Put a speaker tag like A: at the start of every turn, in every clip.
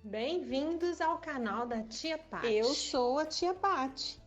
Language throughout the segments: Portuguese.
A: Bem-vindos ao canal da Tia Pati.
B: Eu sou a Tia Pati.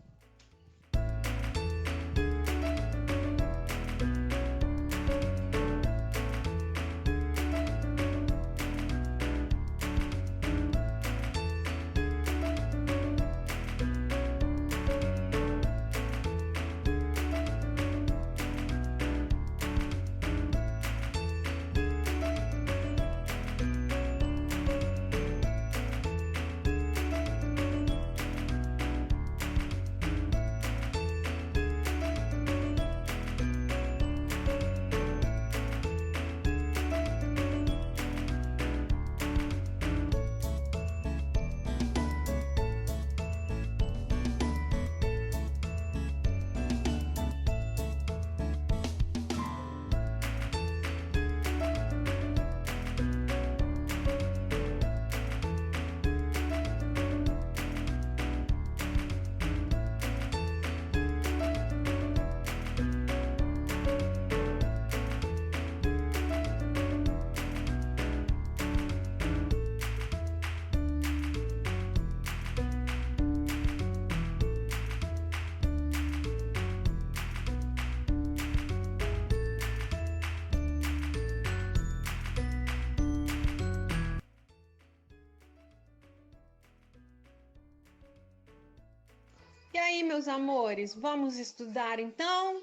A: E aí, meus amores, vamos estudar então?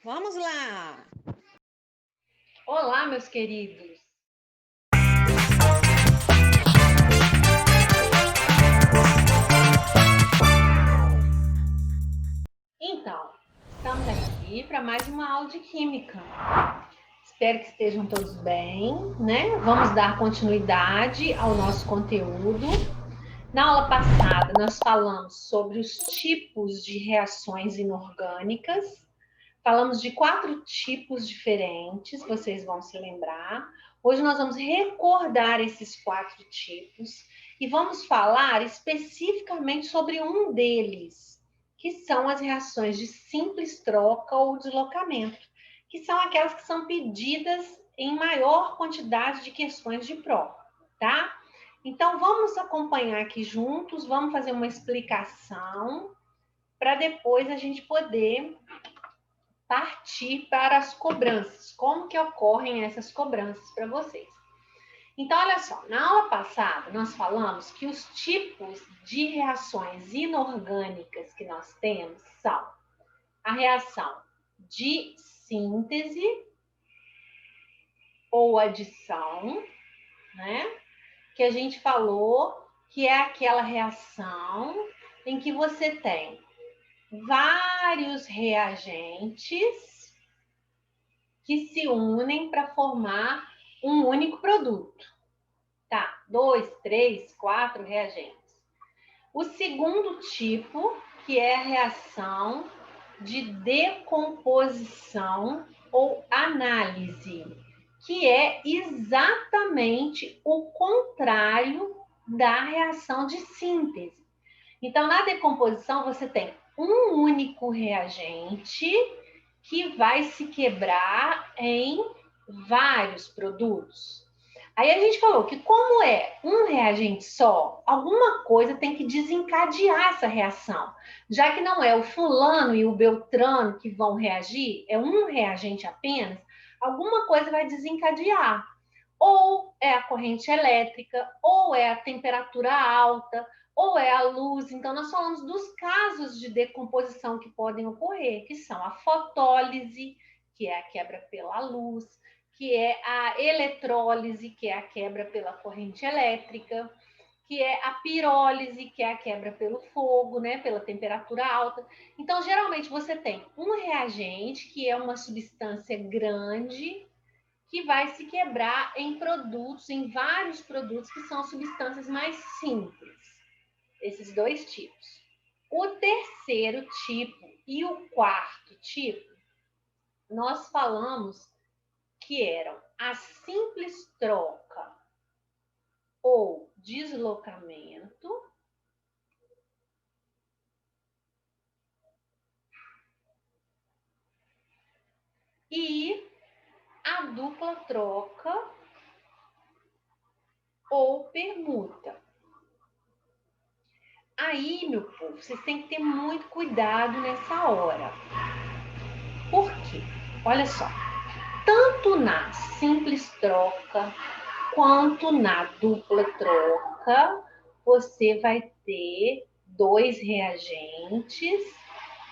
A: Vamos lá!
C: Olá, meus queridos! Então, estamos aqui para mais uma aula de Química. Espero que estejam todos bem, né? Vamos dar continuidade ao nosso conteúdo. Na aula passada, nós falamos sobre os tipos de reações inorgânicas. Falamos de 4 tipos diferentes, vocês vão se lembrar. Hoje nós vamos recordar esses 4 tipos e vamos falar especificamente sobre um deles, que são as reações de simples troca ou deslocamento, que são aquelas que são pedidas em maior quantidade de questões de prova, tá? Então, vamos acompanhar aqui juntos, vamos fazer uma explicação para depois a gente poder partir para as cobranças. Como que ocorrem essas cobranças para vocês? Então, olha só, na aula passada nós falamos que os tipos de reações inorgânicas que nós temos são a reação de síntese ou adição, né? Que a gente falou que é aquela reação em que você tem vários reagentes que se unem para formar um único produto. Tá? 2, 3, 4 reagentes. O segundo tipo, que é a reação de decomposição ou análise, que é exatamente o contrário da reação de síntese. Então, na decomposição, você tem um único reagente que vai se quebrar em vários produtos. Aí a gente falou que como é um reagente só, alguma coisa tem que desencadear essa reação. Já que não é o fulano e o beltrano que vão reagir, é um reagente apenas, alguma coisa vai desencadear. Ou é a corrente elétrica, ou é a temperatura alta, ou é a luz. Então, nós falamos dos casos de decomposição que podem ocorrer, que são a fotólise, que é a quebra pela luz, que é a eletrólise, que é a quebra pela corrente elétrica, que é a pirólise, que é a quebra pelo fogo, né, pela temperatura alta. Então, geralmente, você tem um reagente, que é uma substância grande, que vai se quebrar em produtos, em vários produtos, que são substâncias mais simples. Esses 2 tipos. O terceiro tipo e o quarto tipo, nós falamos que eram a simples troca ou deslocamento e a dupla troca ou permuta. Aí, meu povo, vocês têm que ter muito cuidado nessa hora. Por quê? Olha só, tanto na simples troca quanto na dupla troca, você vai ter dois reagentes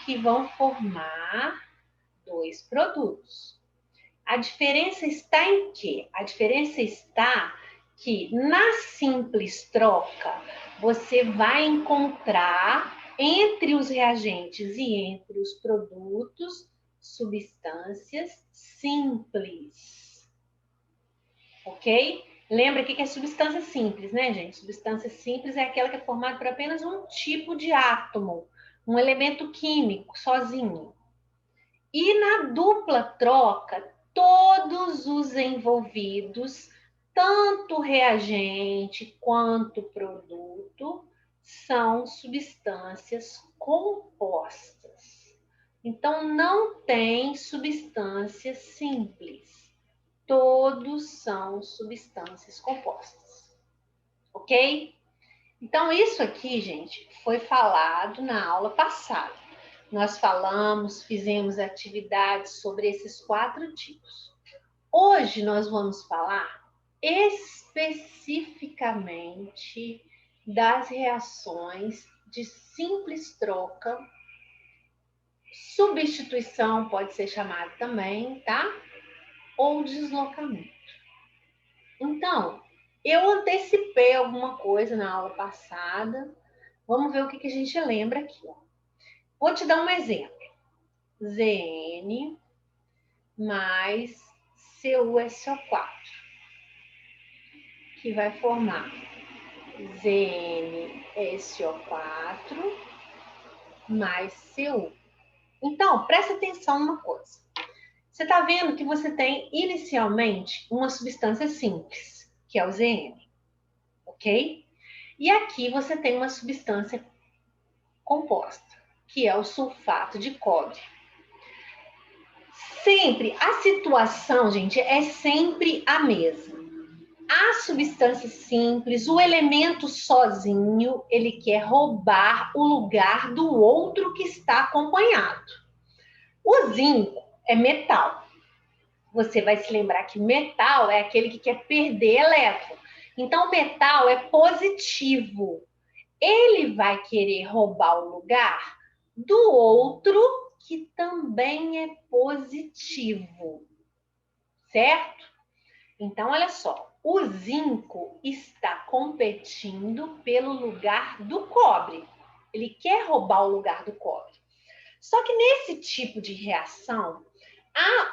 C: que vão formar dois produtos. A diferença está em quê? A diferença está que na simples troca, você vai encontrar entre os reagentes e entre os produtos substâncias simples. Ok? Lembra que é substância simples, né, gente? Substância simples é aquela que é formada por apenas um tipo de átomo, um elemento químico sozinho. E na dupla troca, todos os envolvidos, tanto reagente quanto produto, são substâncias compostas. Então, não tem substância simples. Todos são substâncias compostas. Ok? Então, isso aqui, gente, foi falado na aula passada. Nós falamos, fizemos atividades sobre esses 4 tipos. Hoje nós vamos falar especificamente das reações de simples troca, substituição pode ser chamado também, tá? Ou deslocamento. Então, eu antecipei alguma coisa na aula passada. Vamos ver o que a gente lembra aqui, ó. Vou te dar um exemplo. Zn mais CuSO4, que vai formar ZnSO4 mais Cu. Então, presta atenção numa coisa. Você está vendo que você tem inicialmente uma substância simples, que é o Zn, ok? E aqui você tem uma substância composta, que é o sulfato de cobre. Sempre, a situação, gente, é sempre a mesma. A substância simples, o elemento sozinho, ele quer roubar o lugar do outro que está acompanhado. O zinco é metal. Você vai se lembrar que metal é aquele que quer perder elétron. Então, metal é positivo. Ele vai querer roubar o lugar do outro que também é positivo, certo? Então, olha só, o zinco está competindo pelo lugar do cobre. Ele quer roubar o lugar do cobre. Só que nesse tipo de reação,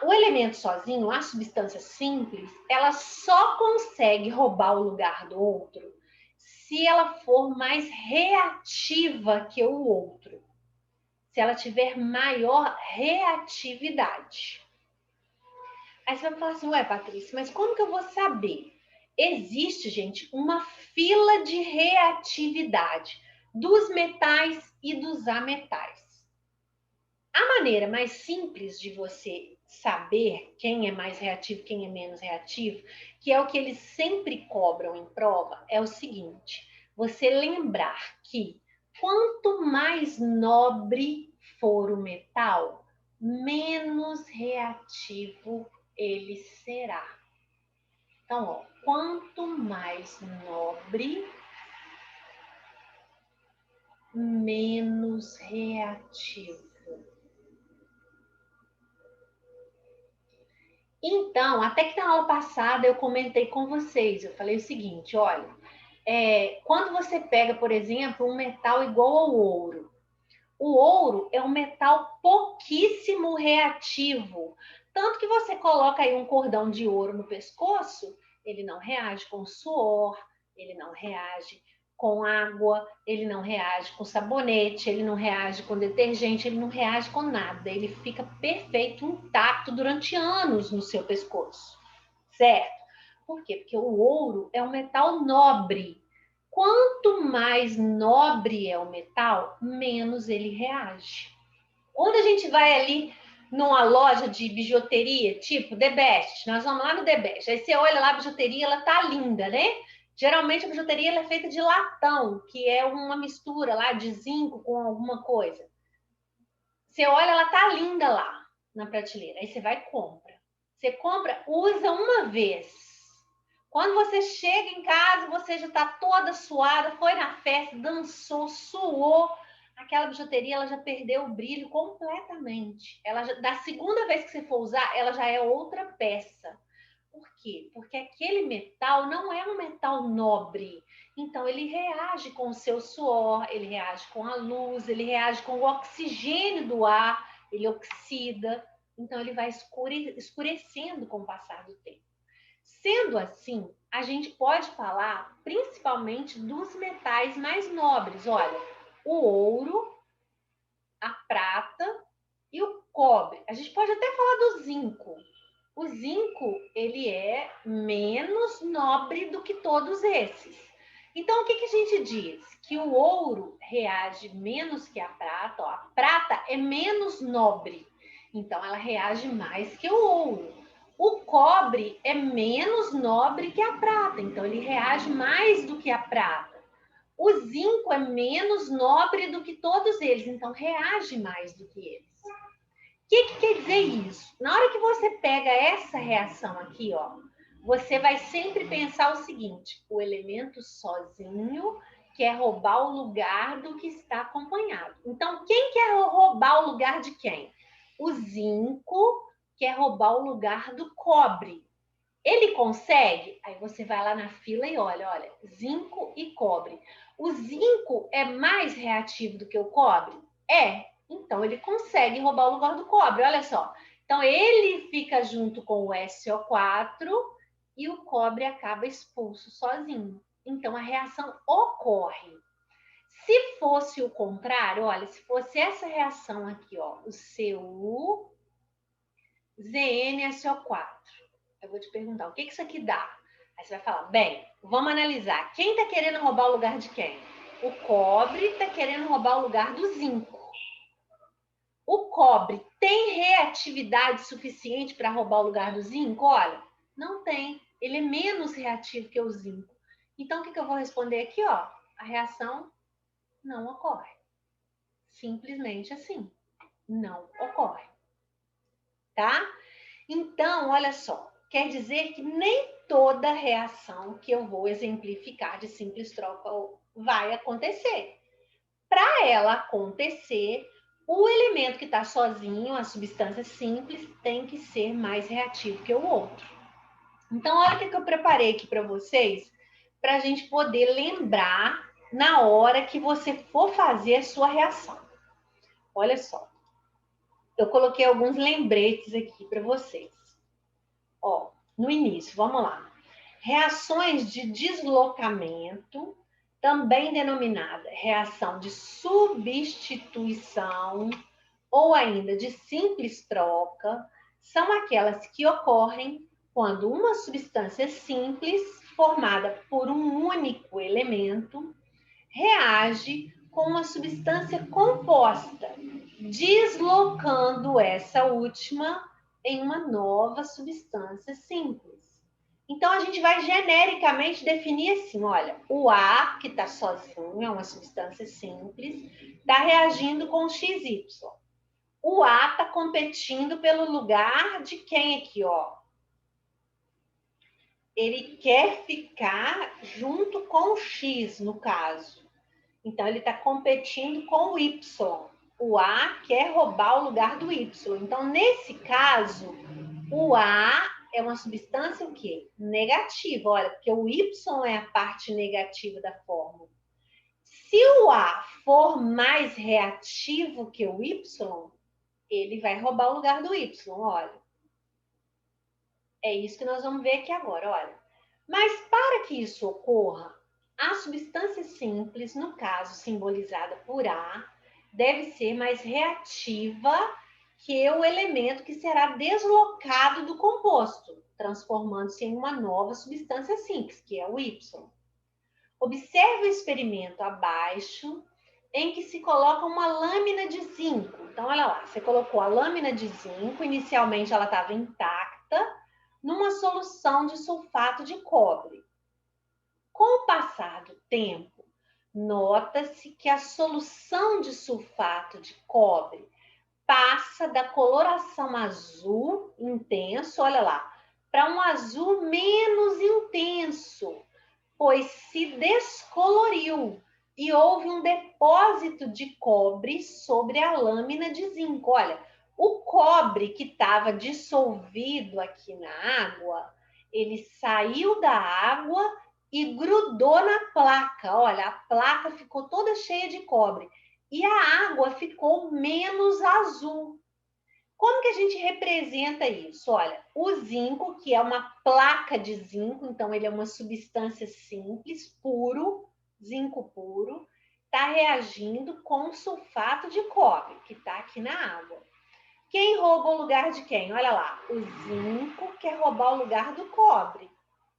C: o elemento sozinho, a substância simples, ela só consegue roubar o lugar do outro se ela for mais reativa que o outro. Se ela tiver maior reatividade. Aí você vai falar assim, ué, Patrícia, mas como que eu vou saber? Existe, gente, uma fila de reatividade dos metais e dos ametais. A maneira mais simples de você saber quem é mais reativo, quem é menos reativo, que é o que eles sempre cobram em prova, é o seguinte: você lembrar que quanto mais nobre for o metal, menos reativo ele será. Então, ó, quanto mais nobre, menos reativo. Então, até que na aula passada eu comentei com vocês, eu falei o seguinte, olha, quando você pega, por exemplo, um metal igual ao ouro, o ouro é um metal pouquíssimo reativo, tanto que você coloca aí um cordão de ouro no pescoço, ele não reage com suor, ele não reage com água, ele não reage com sabonete, ele não reage com detergente, ele não reage com nada. Ele fica perfeito, intacto durante anos no seu pescoço, certo? Por quê? Porque o ouro é um metal nobre. Quanto mais nobre é o metal, menos ele reage. Quando a gente vai ali numa loja de bijuteria, tipo The Best, nós vamos lá no The Best, aí você olha lá a bijuteria, ela tá linda, né? Geralmente a bijuteria ela é feita de latão, que é uma mistura lá de zinco com alguma coisa. Você olha, ela tá linda lá na prateleira. Aí você vai e compra. Você compra, usa uma vez. Quando você chega em casa, você já tá toda suada, foi na festa, dançou, suou. Aquela bijuteria, ela já perdeu o brilho completamente. Da segunda vez que você for usar, ela já é outra peça. Por quê? Porque aquele metal não é um metal nobre. Então, ele reage com o seu suor, ele reage com a luz, ele reage com o oxigênio do ar, ele oxida. Então, ele vai escurecendo com o passar do tempo. Sendo assim, a gente pode falar principalmente dos metais mais nobres. Olha, o ouro, a prata e o cobre. A gente pode até falar do zinco. O zinco, ele é menos nobre do que todos esses. Então, o que a gente diz? Que o ouro reage menos que a prata. Ó, a prata é menos nobre, então ela reage mais que o ouro. O cobre é menos nobre que a prata, então ele reage mais do que a prata. O zinco é menos nobre do que todos eles, então reage mais do que eles. O que quer dizer isso? Na hora que você pega essa reação aqui, ó, você vai sempre pensar o seguinte: o elemento sozinho quer roubar o lugar do que está acompanhado. Então, quem quer roubar o lugar de quem? O zinco quer roubar o lugar do cobre. Ele consegue? Aí você vai lá na fila e olha, zinco e cobre. O zinco é mais reativo do que o cobre? É. Então, ele consegue roubar o lugar do cobre, olha só. Então, ele fica junto com o SO4 e o cobre acaba expulso sozinho. Então, a reação ocorre. Se fosse o contrário, olha, se fosse essa reação aqui, ó, o Cu, ZnSO4. Eu vou te perguntar, o que isso aqui dá? Aí você vai falar, bem, vamos analisar. Quem está querendo roubar o lugar de quem? O cobre está querendo roubar o lugar do zinco. O cobre tem reatividade suficiente para roubar o lugar do zinco? Olha, não tem. Ele é menos reativo que o zinco. Então, o que eu vou responder aqui? Ó, a reação não ocorre. Simplesmente assim. Não ocorre. Tá? Então, olha só. Quer dizer que nem toda reação que eu vou exemplificar de simples troca vai acontecer. Para ela acontecer, o elemento que está sozinho, a substância simples, tem que ser mais reativo que o outro. Então, olha o que eu preparei aqui para vocês, para a gente poder lembrar na hora que você for fazer a sua reação. Olha só, eu coloquei alguns lembretes aqui para vocês. Ó, no início, vamos lá. Reações de deslocamento, também denominada reação de substituição ou ainda de simples troca, são aquelas que ocorrem quando uma substância simples, formada por um único elemento, reage com uma substância composta, deslocando essa última em uma nova substância simples. Então, a gente vai genericamente definir assim, olha, o A, que está sozinho, é uma substância simples, está reagindo com o XY. O A está competindo pelo lugar de quem aqui, ó? Ele quer ficar junto com o X, no caso. Então, ele está competindo com o Y. O A quer roubar o lugar do Y. Então, nesse caso, o A é uma substância o quê? Negativa. Olha, porque o Y é a parte negativa da fórmula. Se o A for mais reativo que o Y, ele vai roubar o lugar do Y, olha. É isso que nós vamos ver aqui agora, olha. Mas para que isso ocorra, a substância simples, no caso simbolizada por A, deve ser mais reativa que o elemento que será deslocado do composto, transformando-se em uma nova substância simples, que é o Y. Observe o experimento abaixo, em que se coloca uma lâmina de zinco. Então, olha lá, você colocou a lâmina de zinco, inicialmente ela estava intacta, numa solução de sulfato de cobre. Com o passar do tempo, nota-se que a solução de sulfato de cobre passa da coloração azul intenso, olha lá, para um azul menos intenso, pois se descoloriu e houve um depósito de cobre sobre a lâmina de zinco. Olha, o cobre que estava dissolvido aqui na água, ele saiu da água e grudou na placa. Olha, a placa ficou toda cheia de cobre e a água ficou menos azul. Como que a gente representa isso? Olha, o zinco, que é uma placa de zinco, então ele é uma substância simples, puro, zinco puro, está reagindo com o sulfato de cobre, que está aqui na água. Quem rouba o lugar de quem? Olha lá, o zinco quer roubar o lugar do cobre.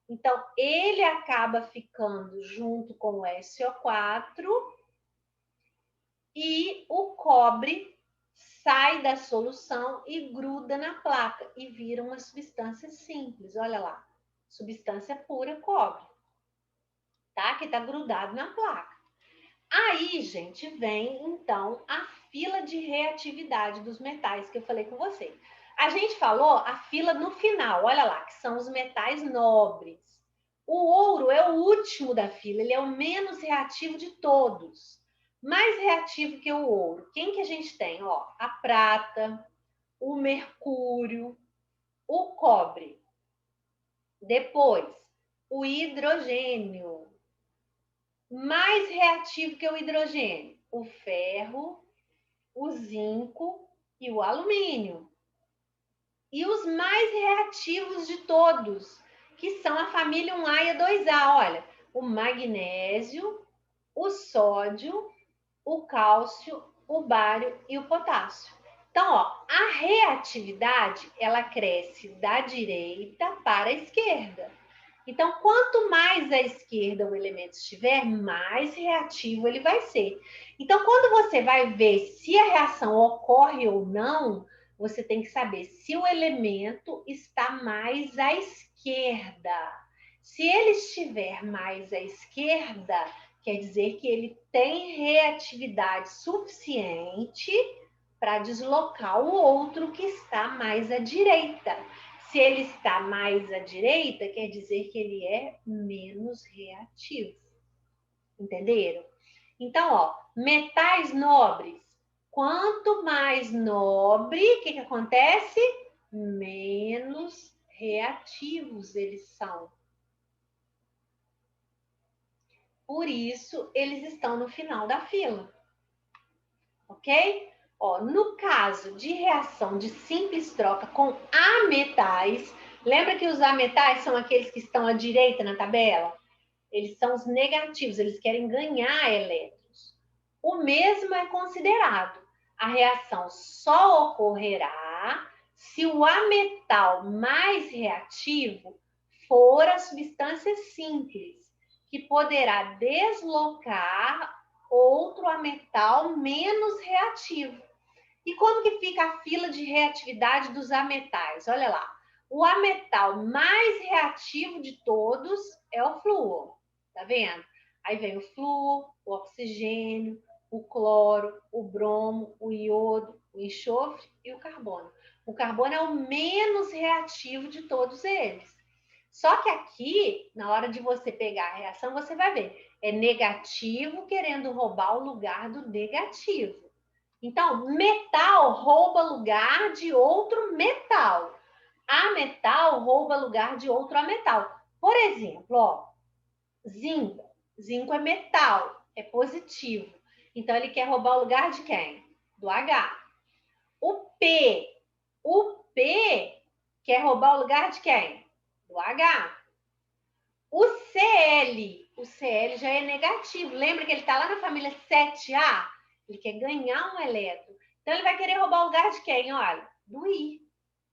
C: Então, ele acaba ficando junto com o SO4 e o cobre sai da solução e gruda na placa e vira uma substância simples. Olha lá, substância pura cobre, tá? Que tá grudado na placa. Aí, gente, vem então a fila de reatividade dos metais que eu falei com você. A gente falou a fila no final, olha lá, que são os metais nobres. O ouro é o último da fila, ele é o menos reativo de todos. Mais reativo que o ouro. Quem que a gente tem? Ó, a prata, o mercúrio, o cobre. Depois, o hidrogênio. Mais reativo que o hidrogênio, o ferro, o zinco e o alumínio. E os mais reativos de todos, que são a família 1A e a 2A. Olha, o magnésio, o sódio, o cálcio, o bário e o potássio. Então, ó, a reatividade, ela cresce da direita para a esquerda. Então, quanto mais à esquerda o elemento estiver, mais reativo ele vai ser. Então, quando você vai ver se a reação ocorre ou não, você tem que saber se o elemento está mais à esquerda. Se ele estiver mais à esquerda, quer dizer que ele tem reatividade suficiente para deslocar o outro que está mais à direita. Se ele está mais à direita, quer dizer que ele é menos reativo. Entenderam? Então, ó, metais nobres. Quanto mais nobre, o que acontece? Menos reativos eles são. Por isso, eles estão no final da fila. Ok? Ó, no caso de reação de simples troca com ametais, lembra que os ametais são aqueles que estão à direita na tabela? Eles são os negativos, eles querem ganhar elétrons. O mesmo é considerado. A reação só ocorrerá se o ametal mais reativo for a substância simples, que poderá deslocar outro ametal menos reativo. E como que fica a fila de reatividade dos ametais? Olha lá. O ametal mais reativo de todos é o flúor. Tá vendo? Aí vem o flúor, o oxigênio, o cloro, o bromo, o iodo, o enxofre e o carbono. O carbono é o menos reativo de todos eles. Só que aqui, na hora de você pegar a reação, você vai ver. É negativo querendo roubar o lugar do negativo. Então, metal rouba lugar de outro metal. Ametal rouba lugar de outro ametal. Por exemplo, ó, zinco. Zinco é metal, é positivo. Então, ele quer roubar o lugar de quem? Do H. O P quer roubar o lugar de quem? Do H. O Cl já é negativo. Lembra que ele está lá na família 7A? Ele quer ganhar um elétron. Então, ele vai querer roubar o lugar de quem? Olha, do I,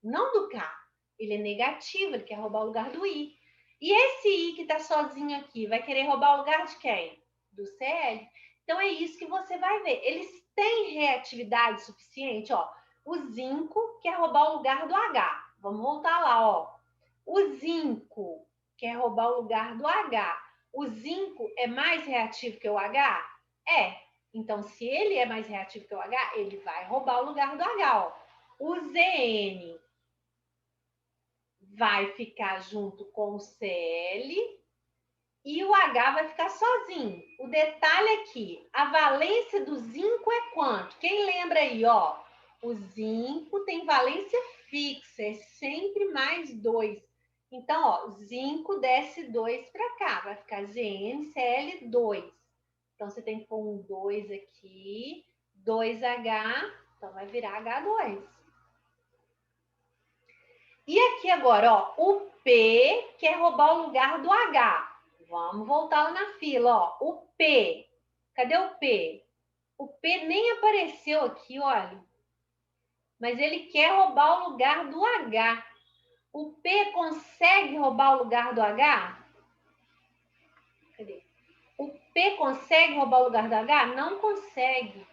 C: não do K. Ele é negativo, ele quer roubar o lugar do I. E esse I que está sozinho aqui, vai querer roubar o lugar de quem? Do Cl. Então, é isso que você vai ver. Eles têm reatividade suficiente, ó. O zinco quer roubar o lugar do H. Vamos voltar lá, ó. O zinco quer roubar o lugar do H. O zinco é mais reativo que o H? É. Então, se ele é mais reativo que o H, ele vai roubar o lugar do H. Ó. O Zn vai ficar junto com o Cl e o H vai ficar sozinho. O detalhe aqui, a valência do zinco é quanto? Quem lembra aí, ó? O zinco tem valência fixa, é sempre mais 2. Então, ó, zinco desce 2 para cá, vai ficar ZnCl2. Então, você tem que pôr um 2 aqui, 2H, então vai virar H2. E aqui agora, ó, o P quer roubar o lugar do H. Vamos voltar lá na fila, ó. O P, cadê o P? O P nem apareceu aqui, olha. Mas ele quer roubar o lugar do H. O P consegue roubar o lugar do H? Cadê? O P consegue roubar o lugar do H? Não consegue.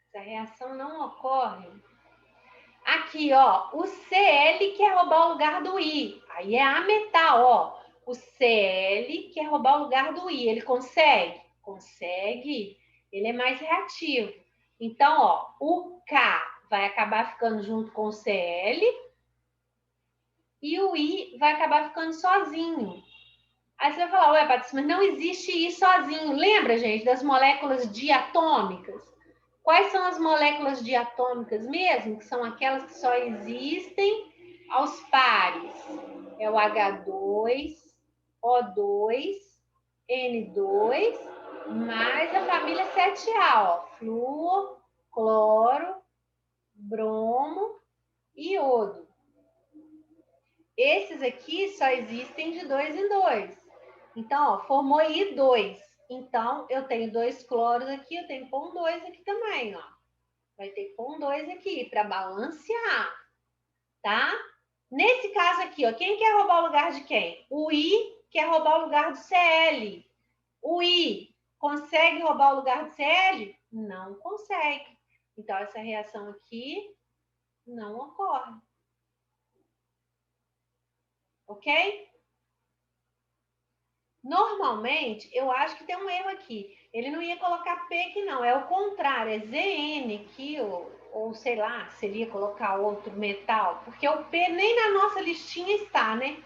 C: Essa reação não ocorre. Aqui, ó, o Cl quer roubar o lugar do I. Aí é ametal, ó. O Cl quer roubar o lugar do I. Ele consegue? Consegue. Ele é mais reativo. Então, ó, o K vai acabar ficando junto com o Cl e o I vai acabar ficando sozinho. Aí você vai falar, ué, Patrícia, mas não existe I sozinho. Lembra, gente, das moléculas diatômicas? Quais são as moléculas diatômicas mesmo? Que são aquelas que só existem aos pares. É o H2, O2, N2, mais a família 7A, ó. Flúor, cloro, bromo e iodo. Esses aqui só existem de 2 em 2. Então, ó, formou I2. Então, eu tenho 2 cloros aqui, eu tenho que pôr um 2 aqui também, ó. Vai ter que pôr um 2 aqui para balancear, tá? Nesse caso aqui, ó, quem quer roubar o lugar de quem? O I quer roubar o lugar do Cl. O I consegue roubar o lugar do Cl? Não consegue. Então, essa reação aqui não ocorre. Ok? Normalmente, eu acho que tem um erro aqui. Ele não ia colocar P aqui, não. É o contrário, é Zn aqui, ou sei lá, seria colocar outro metal, porque o P nem na nossa listinha está, né?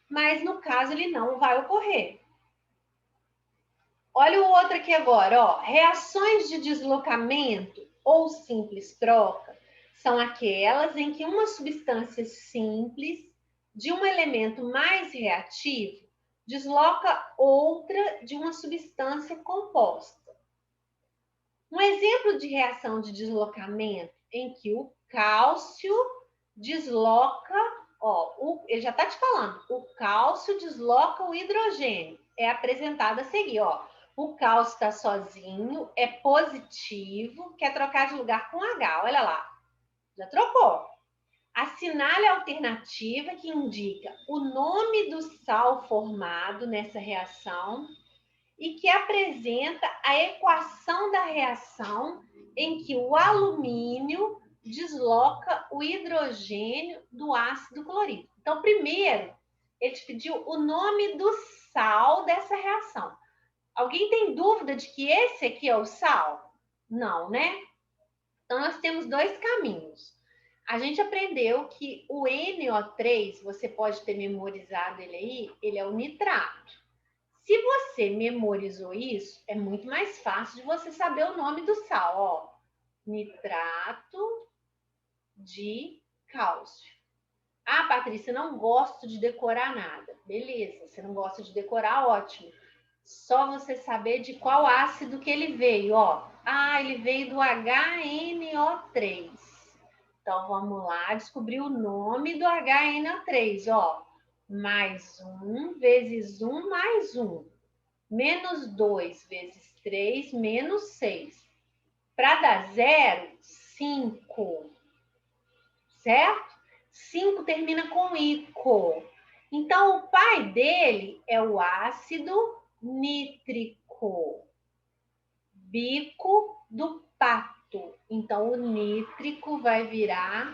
C: Mas no caso ele não vai ocorrer. Olha o outro aqui agora, ó. Reações de deslocamento ou simples troca são aquelas em que uma substância simples de um elemento mais reativo desloca outra de uma substância composta. Um exemplo de reação de deslocamento em que o cálcio desloca, ó, ele já está te falando, o cálcio desloca o hidrogênio. É apresentado a seguir, ó. O cálcio está sozinho, é positivo, quer trocar de lugar com H, olha lá, já trocou. Assinale a alternativa que indica o nome do sal formado nessa reação e que apresenta a equação da reação em que o alumínio desloca o hidrogênio do ácido clorídrico. Então, primeiro, ele te pediu o nome do sal dessa reação. Alguém tem dúvida de que esse aqui é o sal? Não, né? Então, nós temos dois caminhos. A gente aprendeu que o NO3, você pode ter memorizado ele aí, ele é o nitrato. Se você memorizou isso, é muito mais fácil de você saber o nome do sal, ó. Nitrato de cálcio. Ah, Patrícia, não gosto de decorar nada. Beleza, você não gosta de decorar, ótimo. Só você saber de qual ácido que ele veio, ó. Ah, ele veio do HNO3. Então, vamos lá descobrir o nome do HNO3, ó. Mais 1 vezes 1 mais 1. Menos 2 vezes 3, menos 6. Para dar 0, 5. Certo? 5 termina com ico. Então, o pai dele é o ácido nítrico. Bico do pato. Então, o nítrico vai virar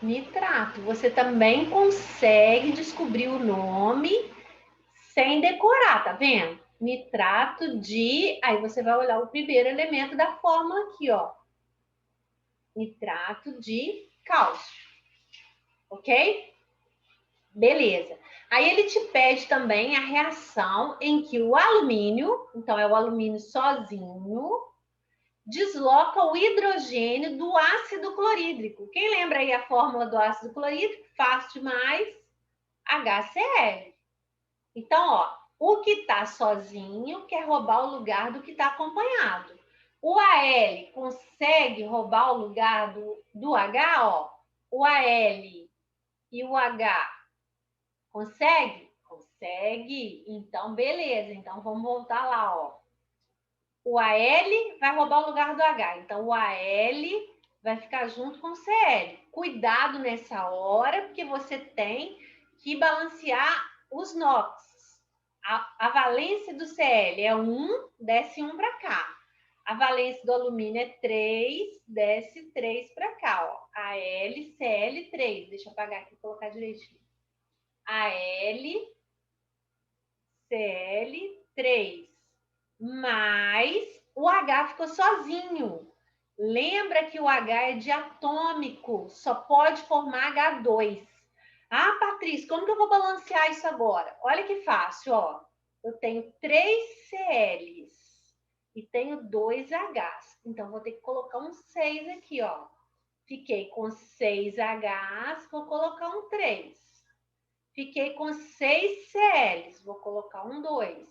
C: nitrato. Você também consegue descobrir o nome sem decorar, tá vendo? Nitrato de... Aí você vai olhar o primeiro elemento da fórmula aqui, ó. Nitrato de cálcio. Ok? Beleza. Aí ele te pede também a reação em que o alumínio, então é o alumínio sozinho, desloca o hidrogênio do ácido clorídrico. Quem lembra aí a fórmula do ácido clorídrico? Fácil demais, HCl. Então, ó, o que está sozinho quer roubar o lugar do que está acompanhado. O Al consegue roubar o lugar do H, ó. O Al e o H consegue? Consegue. Então, beleza. Então, vamos voltar lá, ó. O Al vai roubar o lugar do H. Então, o Al vai ficar junto com o Cl. Cuidado nessa hora, porque você tem que balancear os NOx. A valência do Cl é 1, desce 1 para cá. A valência do alumínio é 3, desce 3 para cá, ó. Al, Cl, 3. Deixa eu apagar aqui e colocar direitinho. Al, Cl, 3. Mas o H ficou sozinho. Lembra que o H é diatômico, só pode formar H2. Ah, Patrícia, como que eu vou balancear isso agora? Olha que fácil, ó. Eu tenho 3 Cls e tenho 2 Hs. Então, vou ter que colocar um 6 aqui, ó. Fiquei com 6 Hs, vou colocar um 3. Fiquei com 6 Cls, vou colocar um 2.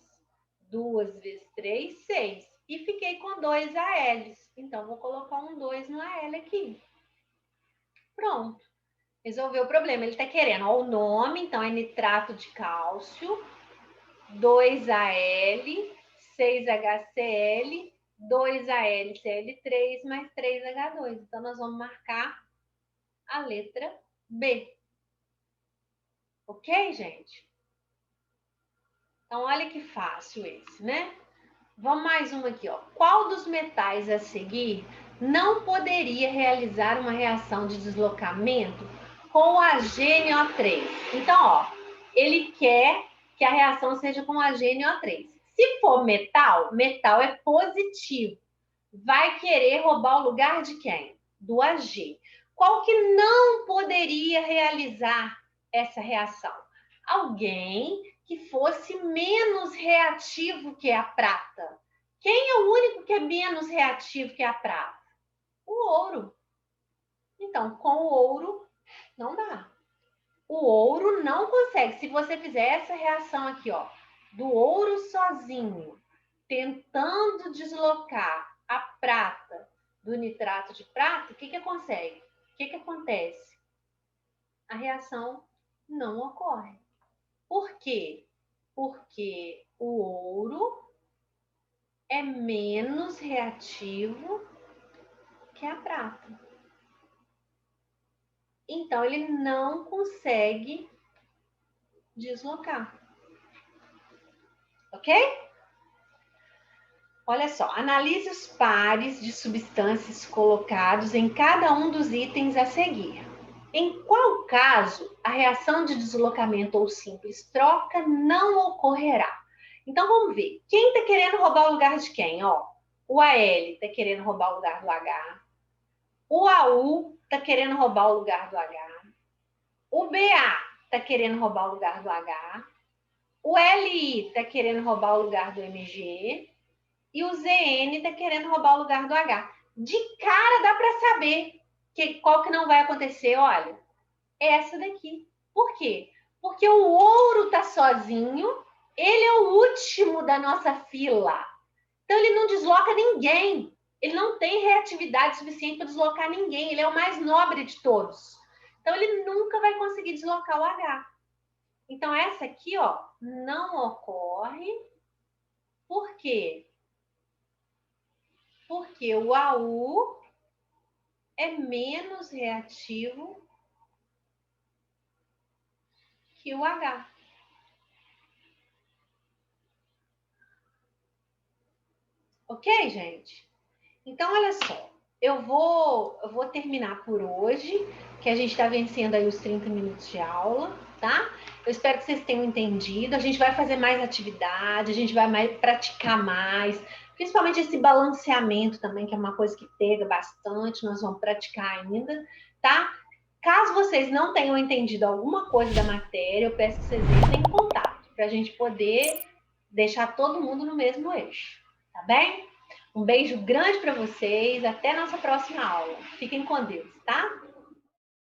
C: 2 vezes 3, 6. E fiquei com 2 ALs. Então, vou colocar um 2 no AL aqui. Pronto. Resolveu o problema. Ele está querendo ó, o nome, então é nitrato de cálcio, 2Al, 6HCl, 2AlCl3 mais 3H2. Então, nós vamos marcar a letra B. Ok, gente? Então, olha que fácil esse, né? Vamos mais uma aqui, ó. Qual dos metais a seguir não poderia realizar uma reação de deslocamento com o HNO3? Então, ó, ele quer que a reação seja com HNO3. Se for metal, metal é positivo. Vai querer roubar o lugar de quem? Do Ag. Qual que não poderia realizar essa reação? Alguém que fosse menos reativo que a prata. Quem é o único que é menos reativo que a prata? O ouro. Então, com o ouro, não dá. O ouro não consegue. Se você fizer essa reação aqui, ó, do ouro sozinho, tentando deslocar a prata do nitrato de prata, o que consegue? O que acontece? A reação não ocorre. Por quê? Porque o ouro é menos reativo que a prata. Então, ele não consegue deslocar. Ok? Olha só, analise os pares de substâncias colocados em cada um dos itens a seguir. Em qual caso a reação de deslocamento ou simples troca não ocorrerá? Então vamos ver. Quem está querendo roubar o lugar de quem? Ó, o Al está querendo roubar o lugar do H. O AU está querendo roubar o lugar do H. O BA está querendo roubar o lugar do H. O LI está querendo roubar o lugar do MG. E o ZN está querendo roubar o lugar do H. De cara dá para saber qual que não vai acontecer, olha. É essa daqui. Por quê? Porque o ouro está sozinho, ele é o último da nossa fila. Então ele não desloca ninguém. Ele não tem reatividade suficiente para deslocar ninguém. Ele é o mais nobre de todos. Então ele nunca vai conseguir deslocar o H. Então essa aqui, ó, não ocorre. Por quê? Porque o AU é menos reativo que o H. Ok, gente? Então, olha só. eu vou terminar por hoje, que a gente está vencendo aí os 30 minutos de aula, tá? Eu espero que vocês tenham entendido. A gente vai fazer mais atividade, a gente vai praticar mais, principalmente esse balanceamento também, que é uma coisa que pega bastante, nós vamos praticar ainda, tá? Caso vocês não tenham entendido alguma coisa da matéria, eu peço que vocês entrem em contato, para a gente poder deixar todo mundo no mesmo eixo, tá bem? Um beijo grande para vocês, até a nossa próxima aula. Fiquem com Deus, tá?